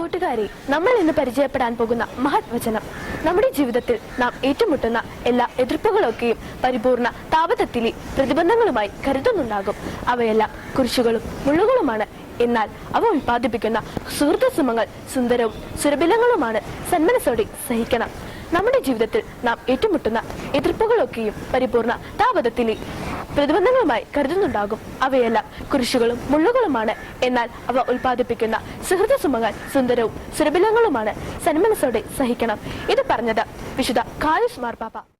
കൂട്ടുകാരെ, നമ്മൾ ഇന്ന് പരിചയപ്പെടാൻ പോകുന്ന മഹത് വചനം നമ്മുടെ ജീവിതത്തിൽ നാം ഏറ്റുമുട്ടുന്ന എല്ലാ എതിർപ്പുകളൊക്കെയും പരിപൂർണ താപതത്തിലെ പ്രതിബന്ധങ്ങളുമായി കരുതുന്നുണ്ടാകും. അവയെല്ലാം കുരിശുകളും മുള്ളുകളുമാണ്. എന്നാൽ അവ ഉൽപ്പാദിപ്പിക്കുന്ന സുഹൃത്തുസുമങ്ങൾ സുന്ദരവും സുരഭിലങ്ങളുമാണ്. സന്മനസ്സോടെ സഹിക്കണം. നമ്മുടെ ജീവിതത്തിൽ നാം ഏറ്റുമുട്ടുന്ന എതിർപ്പുകളൊക്കെയും പരിപൂർണ താപതത്തിലെ പ്രതിബന്ധങ്ങളുമായി കരുതുന്നുണ്ടാകും. അവയെല്ലാം കുരിശുകളും മുള്ളുകളുമാണ്. എന്നാൽ അവ ഉൽപ്പാദിപ്പിക്കുന്ന സുഹൃത്തുസുമങ്ങൾ സുന്ദരവും സുരഭിലങ്ങളുമാണ്. സന്മനസ്സോടെ സഹിക്കണം. ഇത് പറഞ്ഞത് വിശുദ്ധ കായൂസ് മാർപ്പാപ്പ.